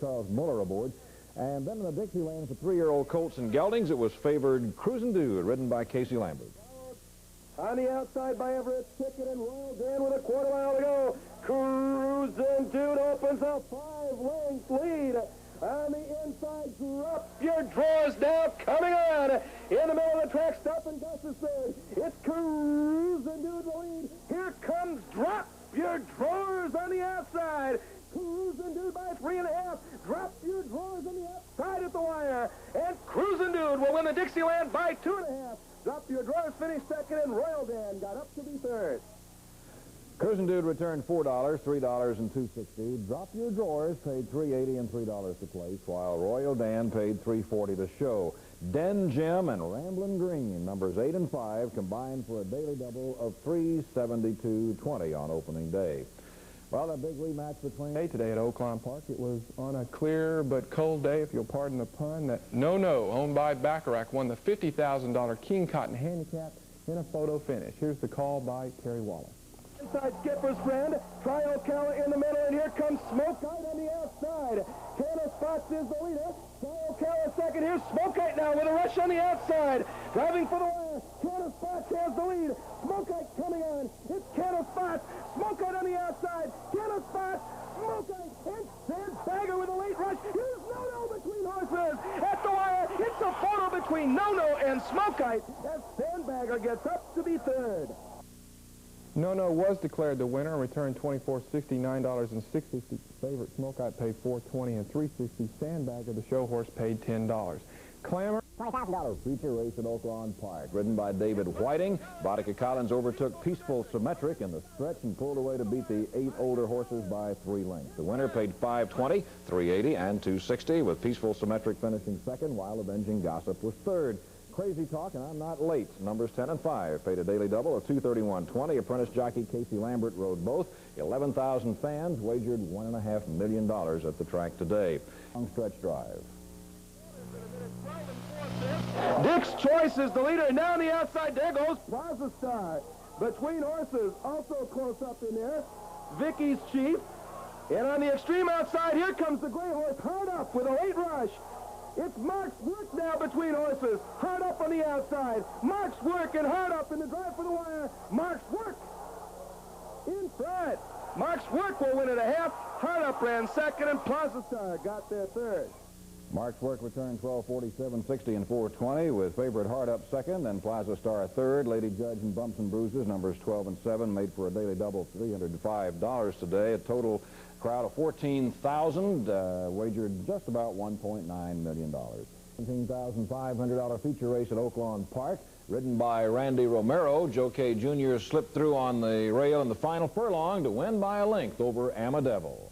Charles Muller aboard. And then in the Dixieland for 3-year-old colts and geldings, it was favored Cruisin' Dude, ridden by Casey Lambert. On the outside by Everett, Ticket and Royal Dan with a quarter mile to go. Cruisin' Dude opens a 5-length lead. On the inside, drop your drawers now, coming on. In the middle of the track, stopping Gus is third. It's Cruisin' Dude the lead. Here comes Drop Your Drawers on the outside. Cruisin' Dude by 3.5. Drop Your Drawers on the outside at the wire. And Cruisin' Dude will win the Dixieland by 2.5. Drop Your Drawers finished second, and Royal Dan got up to be third. Cruisin' Dude returned $4, $3 and $2.60. Drop Your Drawers paid $3.80 and $3 to place, while Royal Dan paid $3.40 to show. Den Jim and Ramblin' Green, numbers 8 and 5, combined for a daily double of $372.20 on opening day. Well, that big rematch between today at Oaklawn Park. It was on a clear but cold day, if you'll pardon the pun, that No-No, owned by Bacharach, won the $50,000 King Cotton Handicap in a photo finish. Here's the call by Terry Wallace. Inside Skipper's Friend, Trial Cala in the middle, and here comes Smoke Kite on the outside. Candace Fox is the leader. Trial Cala second. Here's Smoke Kite now with a rush on the outside. Driving for the wire. Candace Fox has the lead. Smoke Kite coming on. It's Candace Fox. Smoke Kite on the outside. Candace Fox. Smoke Kite. And Sandbagger with a late rush. Here's No-No between horses. At the wire, it's a photo between No-No and Smoke Kite as Sandbagger gets up to be third. No-No was declared the winner and returned $24.60, $9.60. Favorite Smoke Kite paid $4.20 and $3.60. Sandbagger, the show horse, paid $10. Clamor. $20,000 feature race at Oaklawn Park, ridden by David Whiting. Bodicka Collins overtook Peaceful Symmetric in the stretch and pulled away to beat the 8 older horses by 3 lengths. The winner paid $5.20, $3.80, and $2.60, with Peaceful Symmetric finishing second, while Avenging Gossip was third. Crazy Talk and I'm Not Late, numbers 10 and 5, paid a daily double of $231.20. Apprentice jockey Casey Lambert rode both. 11,000 fans wagered $1.5 million at the track today. Long stretch drive. Dick's Choice is the leader, and now on the outside, there goes Plaza Star. Between horses, also close up in there, Vicky's Chief. And on the extreme outside, here comes the gray horse, Hard Up with a late rush. It's Mark's Work now between horses. Hard Up on the outside. Mark's Work and Hard Up in the drive for the wire. Mark's Work in front. Mark's Work will win at a half. Hard Up ran second, and Plaza Star got there third. Mark's Work returned $12.47, $60, and $4.20, with favorite Hard Up second, and Plaza Star third. Lady Judge and Bumps and Bruises, numbers 12 and 7, made for a daily double $305 today. A total crowd of 14,000, wagered just about $1.9 million. $17,500 feature race at Oaklawn Park, ridden by Randy Romero. Joe K. Jr. slipped through on the rail in the final furlong to win by a length over Amadevil.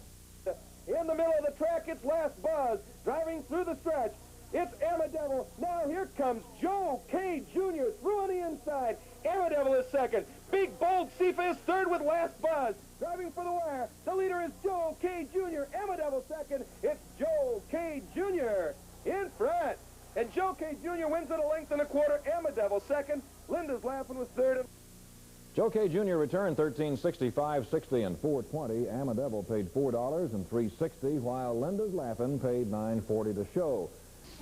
In the middle of the track, it's Last Buzz, driving through the stretch. It's Amadevil. Now here comes Joe K. Jr. through on the inside. Amadevil is second. Big, bold Cephas third with Last Buzz. Driving for the wire. The leader is Joe K. Jr. Amadevil second. It's Joe K. Jr. in front. And Joe K. Jr. wins at a length and a quarter. Amadevil second. Linda's Laughing was third. Joe K. Jr. returned $13.65, $60, and $4.20. Amadevil paid $4 and $3.60, while Linda's Laughing paid $9.40 to show.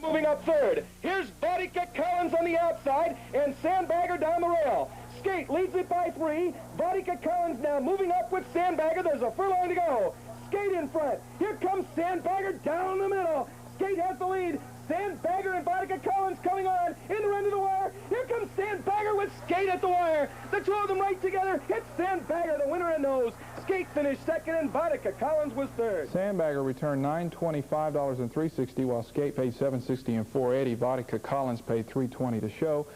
Moving up third. Here's Bodicka Collins on the outside and Sandbagger down the rail. Skate leads it by 3. Bodicka Collins now moving up with Sandbagger. There's a furlong to go. Skate in front. Here comes Sandbagger down the middle. Skate has the lead. Sandbagger and Bodicka Collins coming on in the run to the wire. Here comes Sandbagger with Skate at the wire. The two of them right together. It's Sandbagger, the winner in those. Skate finished second, and Bodicka Collins was third. Sandbagger returned $925 and $3.60, while Skate paid $7.60 and $4.80. Bodicka Collins paid $3.20 to show.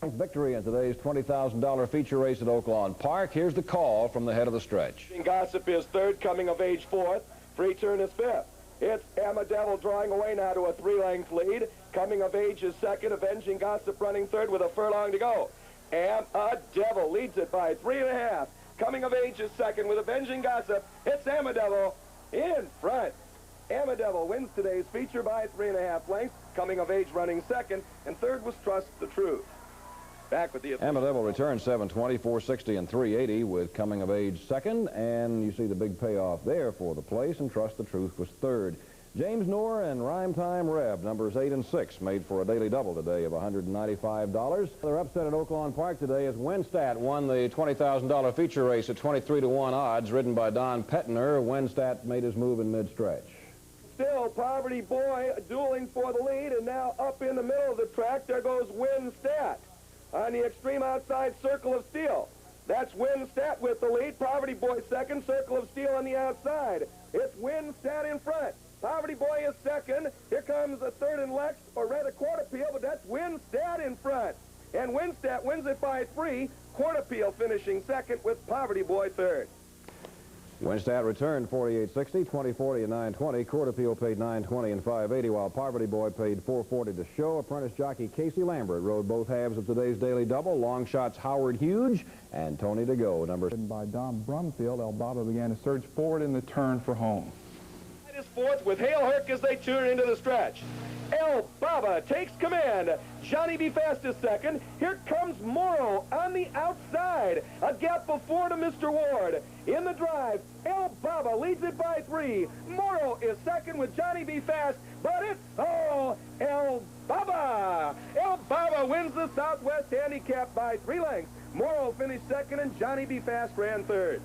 Victory in today's $20,000 feature race at Oaklawn Park. Here's the call from the head of the stretch. Gossip is third, coming of age fourth. Free Turn is fifth. It's Amadevil drawing away now to a 3-length lead. Coming of age is second. Avenging Gossip running third with a furlong to go. Amadevil leads it by 3.5. Coming of age is second with Avenging Gossip. It's Amadevil in front. Amadevil wins today's feature by 3.5 lengths. Coming of age running second, and third was Trust the Truth. Back with the Amadevil returned $7.20, $4.60, and $3.80 with Coming of Age second, and you see the big payoff there for the place, and Trust the Truth was third. James Noor and Rhyme Time Reb, numbers 8 and 6, made for a daily double today of $195. Their upset at Oaklawn Park today is Winstat won the $20,000 feature race at 23-to-1 odds, ridden by Don Petner. Winstat made his move in mid-stretch. Still, Poverty Boy dueling for the lead, and now up in the middle of the track, there goes Winstat on the extreme outside, Circle of Steel. That's Winstat with the lead. Poverty Boy second, Circle of Steel on the outside. It's Winstat in front. Poverty Boy is second. Here comes a third and Lex, or rather Quarterpeel, but that's Winstat in front. And Winstat wins it by 3. Quarterpeel finishing second with Poverty Boy third. Winstat returned 48.60, 20.40 and 9.20. Quarterpeel paid 9.20 and 5.80, while Poverty Boy paid 4.40 to show. Apprentice jockey Casey Lambert rode both halves of today's daily double. Long shots Howard Huge and Tony to go. Number by Don Brumfield, El Baba began to surge forward in the turn for home. Is fourth with Hale Herc as they turn into the stretch. El Baba takes command. Johnny B. Fast is second. Here comes Morrow on the outside. A gap before to Mr. Ward. In the drive, El Baba leads it by 3. Morrow is second with Johnny B. Fast, but it's El Baba. El Baba wins the Southwest Handicap by 3 lengths. Morrow finished second, and Johnny B. Fast ran third.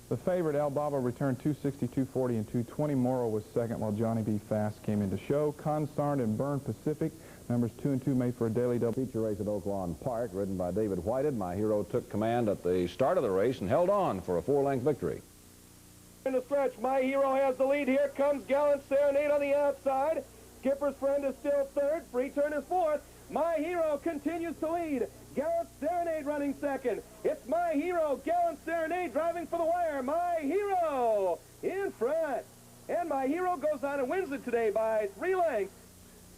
The favorite, El Baba, returned 260, 240, and 220. Morrow was second, while Johnny B. Fast came into show. Consarn and Burn Pacific, numbers 2 and 2, made for a daily double. Feature race at Oaklawn Park, ridden by David Whited. My Hero took command at the start of the race and held on for a 4-length victory. In the stretch, My Hero has the lead. Here comes Gallant Serenade on the outside. Skipper's Friend is still third. Free Turn is fourth. My Hero continues to lead. Gallant Serenade running second. It's My Hero, Gallant Serenade driving for the wire. My Hero in front. And My Hero goes on and wins it today by 3 lengths.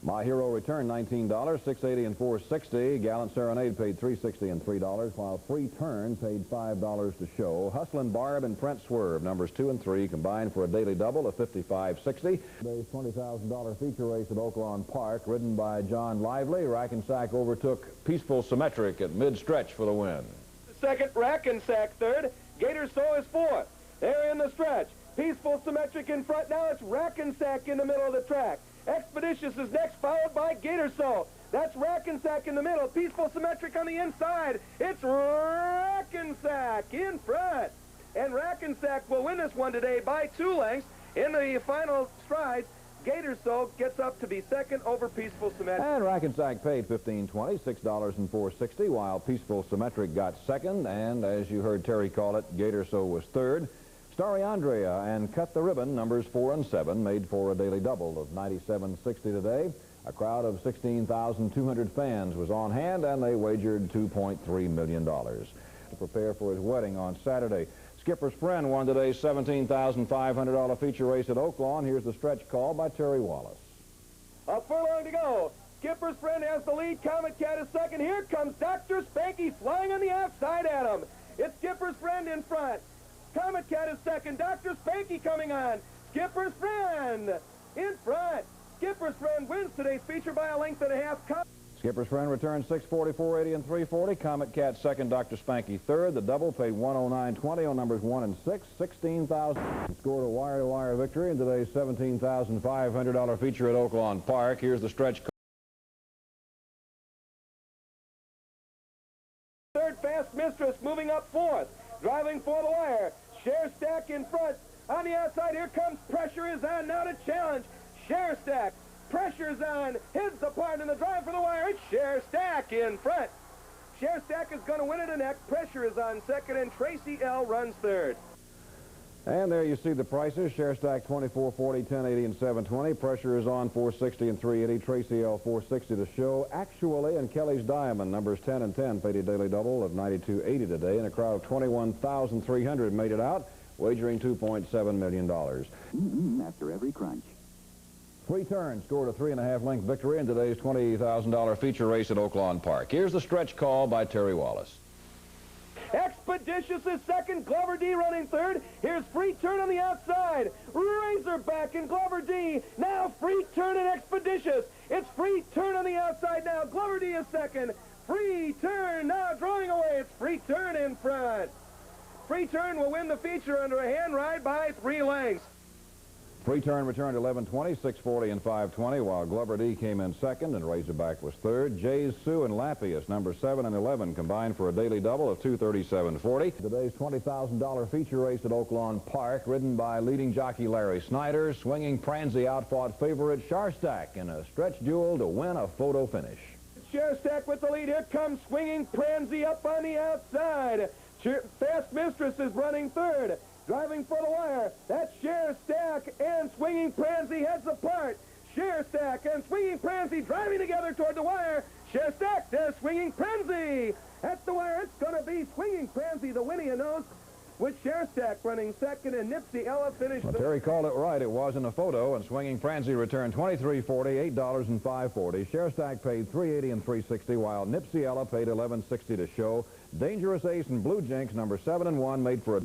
My Hero returned $19, $6.80 and $4.60. Gallant Serenade paid $3.60 and $3, while Free Turn paid $5 to show. Hustlin' Barb and Prent Swerve, numbers 2 and 3, combined for a daily double of $55.60. Today's $20,000 feature race at Oaklawn Park, ridden by John Lively. Rack-and-Sack overtook Peaceful Symmetric at mid-stretch for the win. Second, Rack-and-Sack third. Gator So is fourth. They're in the stretch. Peaceful Symmetric in front. Now it's Rack-and-Sack in the middle of the track. Expeditious is next, followed by Gator So. That's Rack-and-Sack in the middle. Peaceful Symmetric on the inside. It's Rack-and-Sack in front. And Rack-and-Sack will win this one today by 2 lengths. In the final strides, Gator So gets up to be second over Peaceful Symmetric. And Rack-and-Sack paid $15.20, $6 and $4.60, while Peaceful Symmetric got second. And as you heard Terry call it, Gator So was third. Starry Andrea and Cut the Ribbon, numbers 4 and 7, made for a daily double of $97.60 today. A crowd of 16,200 fans was on hand, and they wagered $2.3 million to prepare for his wedding on Saturday. Skipper's Friend won today's $17,500 feature race at Oaklawn. Here's the stretch call by Terry Wallace. A furlong to go. Skipper's Friend has the lead. Comet Cat is second. Here comes Dr. Spanky flying on the outside at him. It's Skipper's Friend in front. Comet Cat is second. Dr. Spanky coming on. Skipper's Friend in front. Skipper's Friend wins today's feature by a length and a half. Skipper's Friend returned $6.40, $4.80, and $3.40. Comet Cat second, Dr. Spanky third. The double paid $109.20 on numbers 1 and 6, $16,000. Scored a wire-to-wire victory in today's $17,500 feature at Oaklawn Park. Here's the stretch. Third, Fast Mistress moving up fourth. Driving for the wire. Share Stack in front. On the outside, here comes Pressure is on. Now to challenge. Share Stack. Pressure's on. Heads apart in the drive for the wire. It's Share Stack in front. Share Stack is going to win it next. Pressure is on second, and Tracy L. runs third. And there you see the prices. Share Stack $24.40, $10.80, and $7.20. Pressure is on $4.60 and $3.80. Tracy L. $4.60 to show. Actually, and Kelly's Diamond, numbers 10 and 10, paid a daily double of $92.80 today, and a crowd of 21,300 made it out, wagering $2.7 million. After every crunch. Free Turn scored a 3.5-length victory in today's $20,000 feature race at Oaklawn Park. Here's the stretch call by Terry Wallace. Expeditious is second. Glover D running third. Here's Free Turn on the outside. Razorback and Glover D. Now Free Turn and Expeditious. It's Free Turn on the outside now. Glover D is second. Free Turn now drawing away. It's Free Turn in front. Free Turn will win the feature under a hand ride by 3 lengths. Free turn returned 11:20, 6:40, and 5:20, while Glover D came in second and Razorback was third. Jays, Sue, and Lappius, number 7 and 11, combined for a daily double of 237.40. Today's $20,000 feature race at Oaklawn Park, ridden by leading jockey Larry Snyder. Swinging Pranzy outfought favorite Sharstack in a stretch duel to win a photo finish. Sharstack with the lead. Here comes Swinging Pranzy up on the outside. Fast Mistress is running third. Driving for the wire, that's Sharstack and Swinging Pranzy heads apart. Sharstack and Swinging Pranzy driving together toward the wire. Sharstack to Swinging Pranzy. At the wire, it's going to be Swinging Pranzy, the winner, you know, with Sharstack running second and Nipsey Ella finished. Well, Terry called it right. It was in a photo, and Swinging Pranzy returned $23.40, $8 and $5.40. Sharstack paid $3.80 and $3.60, while Nipsey Ella paid $11.60 to show. Dangerous Ace and Blue Jinx, number 7 and 1, made for a...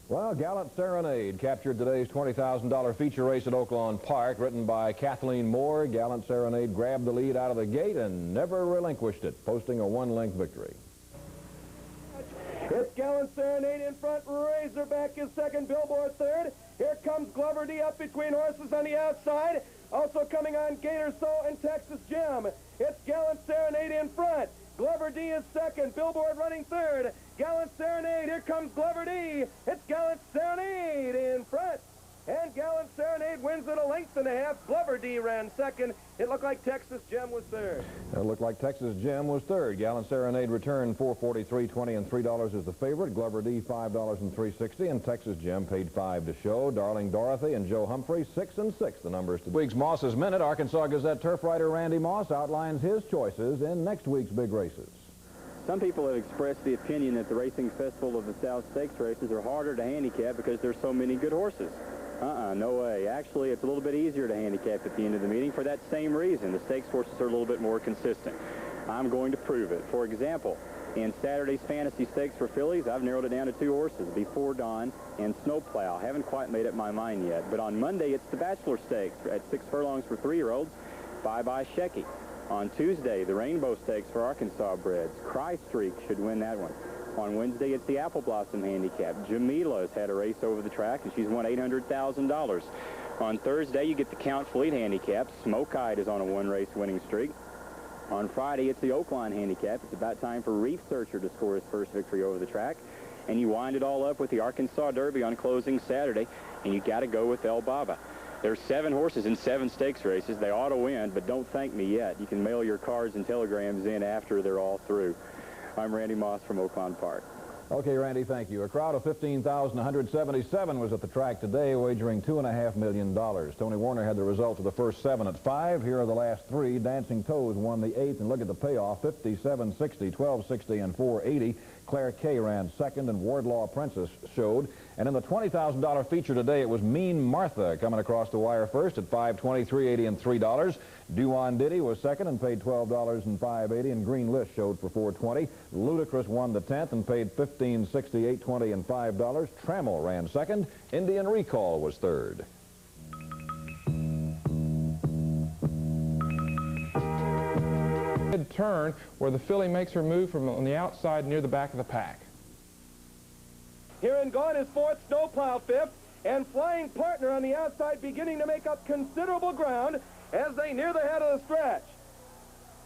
Well, Gallant Serenade captured today's $20,000 feature race at Oaklawn Park, written by Kathleen Moore. Gallant Serenade grabbed the lead out of the gate and never relinquished it, posting a 1-length victory. It's Gallant Serenade in front. Razorback is second. Billboard third. Here comes Glover D up between horses on the outside. Also coming on Gator Soul and Texas Gem. It's Gallant Serenade in front. Glover D is second. Billboard running third. Gallant Serenade. Here comes Glover D. It's Gallant Serenade in front. And Gallant Serenade wins at 1.5 lengths. Glover D ran second. It looked like Texas Gem was third. It looked like Texas Gem was third. Gallant Serenade returned $4.43.20 and $3 as the favorite. Glover D $5 and $3.60, and Texas Gem paid $5 to show. Darling Dorothy and Joe Humphrey 6 and 6. The numbers to week's Moss's Minute. Arkansas Gazette turf writer Randy Moss outlines his choices in next week's big races. Some people have expressed the opinion that the Racing Festival of the South Stakes races are harder to handicap because there's so many good horses. No way. Actually, it's a little bit easier to handicap at the end of the meeting for that same reason. The stakes horses are a little bit more consistent. I'm going to prove it. For example, in Saturday's Fantasy Stakes for fillies, I've narrowed it down to 2 horses, Before Dawn and Snowplow. Haven't quite made up my mind yet. But on Monday, it's the Bachelor Stakes at 6 furlongs for 3-year-olds. Bye-bye Shecky. On Tuesday, the Rainbow Stakes for Arkansas breds. Cry Streak should win that one. On Wednesday, it's the Apple Blossom Handicap. Jamila's had a race over the track, and she's won $800,000. On Thursday, you get the Count Fleet Handicap. Smoke-Eyed is on a 1-race winning streak. On Friday, it's the Oaklawn Handicap. It's about time for Reef Searcher to score his first victory over the track. And you wind it all up with the Arkansas Derby on closing Saturday, and you got to go with El Baba. There's 7 horses in 7 stakes races. They ought to win, but don't thank me yet. You can mail your cards and telegrams in after they're all through. I'm Randy Moss from Oaklawn Park. Okay, Randy, thank you. A crowd of 15,177 was at the track today, wagering $2.5 million. Tony Warner had the results of the first 7 at 5. Here are the last 3. Dancing Toes won the 8th, and look at the payoff, 57.60, 12.60, and 4.80. Claire Kay ran second, and Wardlaw Princess showed. And in the $20,000 feature today, it was Mean Martha coming across the wire first at $5.20, $3.80, and $3. Duan Diddy was second and paid $12 and $5.80, and Green List showed for $4.20. Ludicrous won the 10th and paid $15.60, $8.20, and $5. Trammell ran second. Indian Recall was third. Good turn where the filly makes her move from on the outside near the back of the pack. Here and gone is 4th, Snowplow 5th, and Flying Partner on the outside beginning to make up considerable ground as they near the head of the stretch.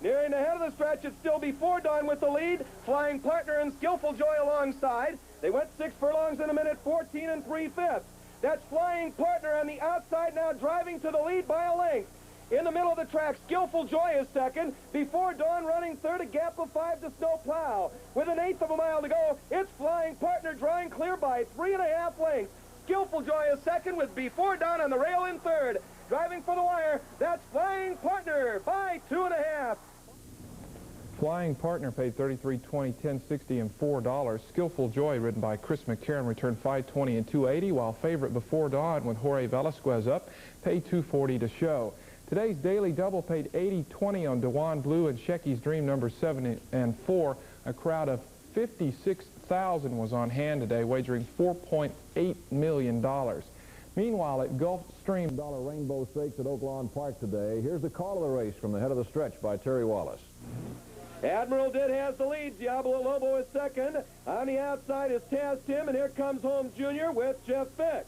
Nearing the head of the stretch, it's still Before Dawn with the lead. Flying Partner and Skillful Joy alongside. They went 6 furlongs in a minute, 14 and 3/5. That's Flying Partner on the outside now driving to the lead by a length. In the middle of the track, Skillful Joy is second. Before Dawn running third, a gap of 5 to Snowplow. With 1/8 of a mile to go, it's Flying Partner drawing clear by 3.5 lengths. Skillful Joy is second with Before Dawn on the rail in third. Driving for the wire, that's Flying Partner by 2.5. Flying Partner paid $33.20, $10.60, and $4. Skillful Joy, ridden by Chris McCarron, returned $5.20 and $2.80, while favorite Before Dawn with Jorge Velasquez up paid $2.40 to show. Today's daily double paid $80.20 on Dewan Blue and Shecky's Dream number 7 and 4. A crowd of 56,000 was on hand today, wagering $4.8 million. Meanwhile, at Gulfstream Rainbow Stakes at Oaklawn Park today, here's the call of the race from the head of the stretch by Terry Wallace. Admiral Did has the lead. Diablo Lobo is second. On the outside is Taz Tim, and here comes Holmes Jr. with Jeff Fix.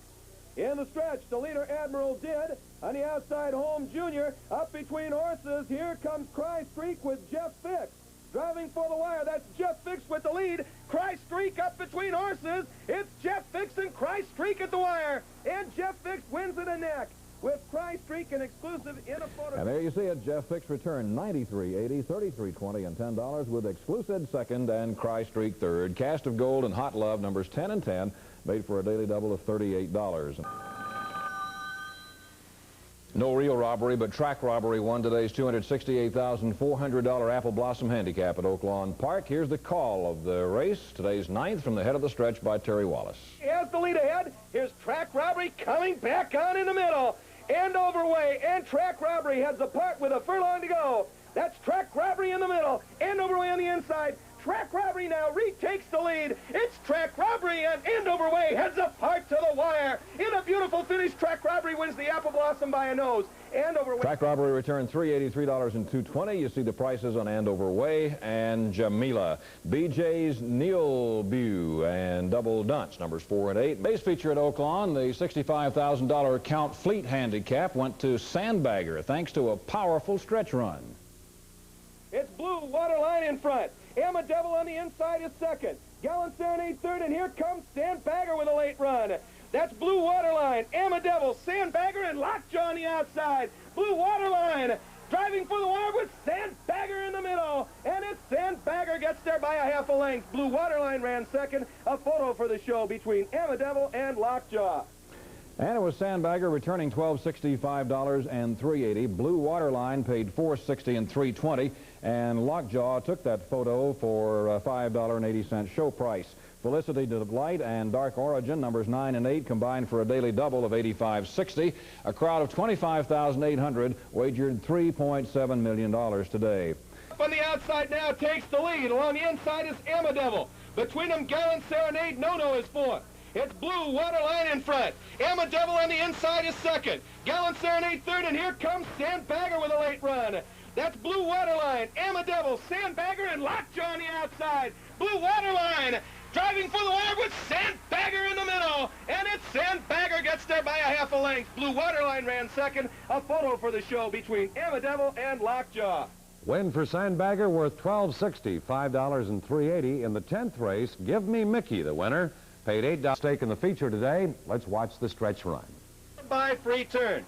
In the stretch, the leader, Admiral Did. On the outside, Holmes Jr. Up between horses, here comes Cry Streak with Jeff Fix. Driving for the wire, that's Jeff Fix with the lead. Cry Streak up between horses. It's Jeff Fix and Cry Streak at the wire. And Jeff Fix wins in a neck with Cry Streak, an exclusive in a photo. And there you see it. Jeff Fix returned $93.80, $33.20, and $10 with exclusive second and Cry Streak third. Cast of Gold and Hot Love numbers 10 and 10 made for a daily double of $38. No real robbery, but track robbery won today's $268,400 Apple Blossom Handicap at Oaklawn Park. Here's the call of the race. Today's ninth from the head of the stretch by Terry Wallace. Here's the lead ahead. Here's Track Robbery coming back on in the middle. Andover Way and Track Robbery heads apart with a furlong to go. That's Track Robbery in the middle. Andover Way on the inside. Track Robbery now retakes the lead. It's Track Robbery, and Andover Way heads apart to the wire. In a beautiful finish, Track Robbery wins the Apple Blossom by a nose. Andover Way. Track Robbery returned $383 and $220. You see the prices on Andover Way and Jamila. BJ's Neil Bew and Double Dunce, numbers 4 and 8. Base feature at Oaklawn, the $65,000 Count Fleet Handicap went to Sandbagger thanks to a powerful stretch run. It's Blue Waterline in front. Emma Devil on the inside is second. Gallant Serenade third, and here comes Sandbagger with a late run. That's Blue Waterline, Emma Devil, Sandbagger, and Lockjaw on the outside. Blue Waterline driving for the wire with Sandbagger in the middle. And it's Sandbagger gets there by a half a length. Blue Waterline ran second. A photo for the show between Emma Devil and Lockjaw. And it was Sandbagger returning $1,265 and $380. Blue Waterline paid $460 and $320. And Lockjaw took that photo for a $5.80 show price. Felicity Delight and Dark Origin, numbers 9 and 8, combined for a daily double of $85.60. A crowd of 25,800 wagered $3.7 million today. Up on the outside now takes the lead. Along the inside is Emma Devil. Between them, Gallant Serenade, No is fourth. It's Blue Waterline in front. Emma Devil on the inside is second. Gallant Serenade third, and here comes Sandbagger with a late run. That's Blue Waterline, Emma Devil, Sandbagger, and Lockjaw on the outside. Blue Waterline driving for the wire with Sandbagger in the middle. And it's Sandbagger gets there by a half a length. Blue Waterline ran second. A photo for the show between Emma Devil and Lockjaw. Win for Sandbagger worth $12.60, $5 and $3.80 in the 10th race. Give Me Mickey, the winner. Paid $8 stake in the feature today. Let's watch the stretch run. By free turn.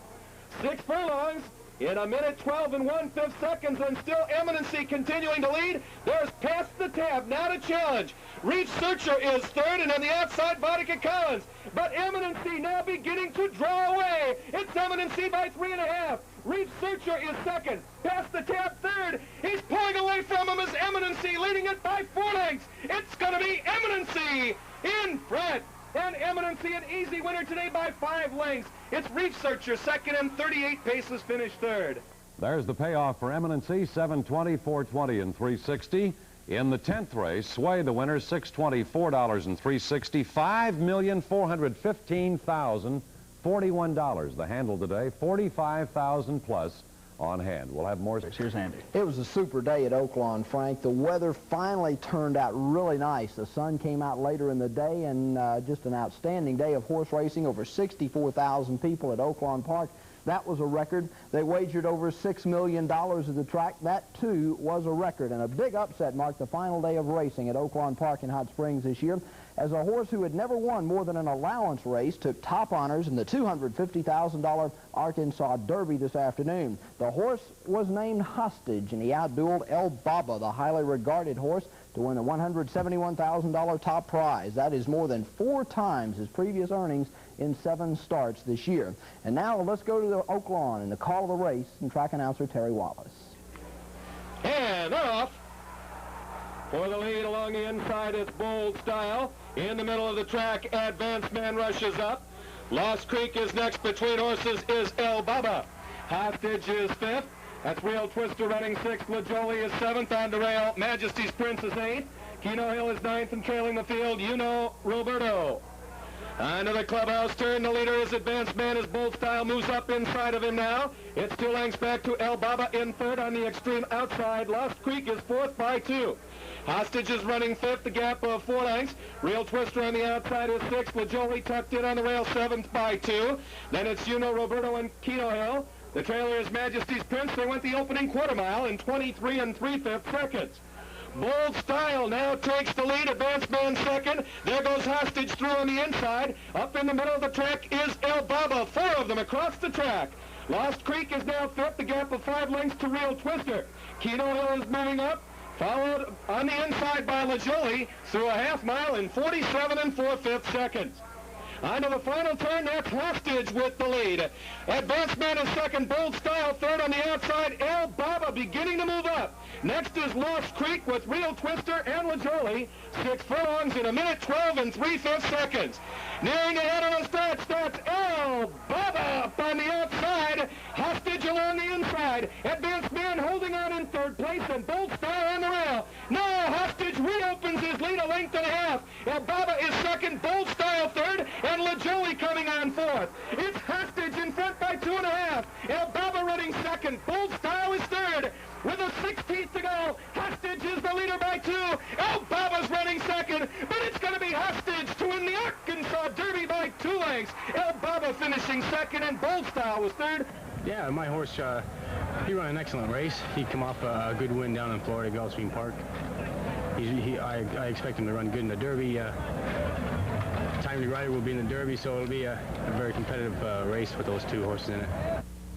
6 furlongs in a minute 12 and 1/5 seconds, and still Eminency continuing to lead. There's Past the Tab, now to challenge. Reef Searcher is third, and on the outside, Vodka Collins. But Eminency now beginning to draw away. It's Eminency by 3.5. Reef Searcher is second. Past the Tab third. He's pulling away from him as Eminency leading it by 4 lengths. It's going to be Eminency in front. And Eminency an easy winner today by 5 lengths. It's Reef Searcher second and 38 paces finished third. There's the payoff for Eminency, $720, $420, and $360. In the 10th race, Sway, the winner, $620, $4 and $360, $5,415,041. The handle today, $45,000 plus on hand. We'll have more. Here's Andy. It was a super day at Oaklawn, Frank. The weather finally turned out really nice. The sun came out later in the day, and just an outstanding day of horse racing. Over 64,000 people at Oaklawn Park. That was a record. They wagered over $6 million at the track. That, too, was a record. And a big upset marked the final day of racing at Oaklawn Park in Hot Springs this year, as a horse who had never won more than an allowance race took top honors in the $250,000 Arkansas Derby this afternoon. The horse was named Hostage, and he outdueled El Baba, the highly regarded horse, to win the $171,000 top prize. That is more than 4 times his previous earnings in 7 starts this year. And now let's go to the Oaklawn and the call of the race and track announcer Terry Wallace. And off. For the lead along the inside, it's Bold Style. In the middle of the track, Advanced Man rushes up. Lost Creek is next. Between horses is El Baba. Hostage is 5th. That's Real Twister running 6th. LaJolie is 7th. On the rail, Majesty's Prince is 8th. Keno Hill is 9th and trailing the field. You know Roberto. Onto the clubhouse turn. The leader is Advanced Man as Bold Style moves up inside of him now. It's 2 lengths back to El Baba in third on the extreme outside. Lost Creek is fourth by 2. Hostage is running fifth, the gap of 4 lengths. Real Twister on the outside is sixth. Lajoli tucked in on the rail, seventh by 2. Then it's Juno, Roberto, and Keno Hill. The trailer is Majesty's Prince. They went the opening quarter mile in 23 3/5 seconds. Bold Style now takes the lead. Advanced Man second. There goes Hostage through on the inside. Up in the middle of the track is El Baba. 4 of them across the track. Lost Creek is now fifth. The gap of 5 lengths to Real Twister. Keno Hill is moving up. Followed on the inside by Lajoli through a half mile in 47 4/5 seconds. Onto the final turn, that's Hostage with the lead. Advanced Man is second, Bold Style third on the outside. El Baba beginning to move up. Next is Lost Creek with Real Twister and Lajoli. 6 furlongs in 1:12 3/5 seconds. Nearing ahead on the start starts El Baba up on the outside. Hostage along the inside. Advanced Man holding on in third place and Bold Style on the rail. Now Hostage reopens his lead 1.5 lengths. El Baba is second, Bold Style third, and Lajoli coming on fourth. It's Hostage in front by 2.5. El Baba running second. Bold Style is third. With a 16th to go, Hostage is the leader by 2. El Baba's running second, but it's going to be Hostage to win the Arkansas Derby by 2 lengths. El Baba finishing second, and Bold Style was third. Yeah, my horse, he ran an excellent race. He come off a good win down in Florida, Gulfstream Park. I expect him to run good in the Derby. Timely Rider will be in the Derby, so it'll be a very competitive race with those 2 horses in it.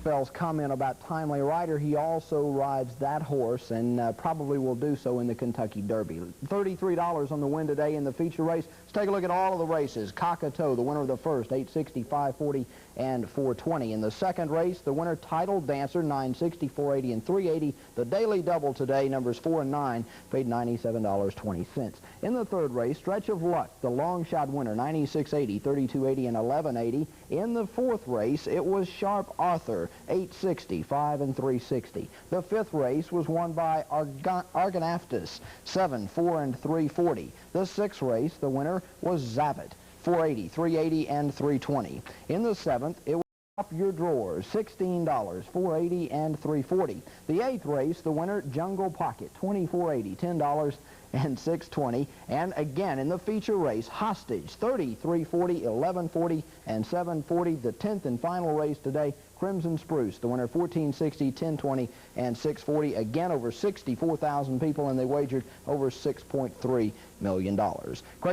Bell's comment about Timely Rider, he also rides that horse and probably will do so in the Kentucky Derby. $33 on the win today in the feature race. Let's take a look at all of the races. Cockatoe, the winner of the first, 860, 540, and 420. In the second race, the winner, Title Dancer, 960, 480, and 380. The daily double today, numbers 4 and 9, paid $97.20. In the third race, Stretch of Luck, the long shot winner, 9680, 3280, and 1180. In the fourth race, it was Sharp Arthur, 860, 5 and 360. The fifth race was won by Argonaftis, 7, 4 and 340. The sixth race, the winner was Zabit, 480, 380, and 320. In the seventh, it was Up Your Drawers, $16, 480, and 340. The eighth race, the winner, Jungle Pocket, 2480, $10, and 620. And again, in the feature race, Hostage, 30, 340, 1140, and 740. The 10th and final race today, Crimson Spruce, the winner, 1460, 1020, and 640. Again, over 64,000 people, and they wagered over $6.3 million.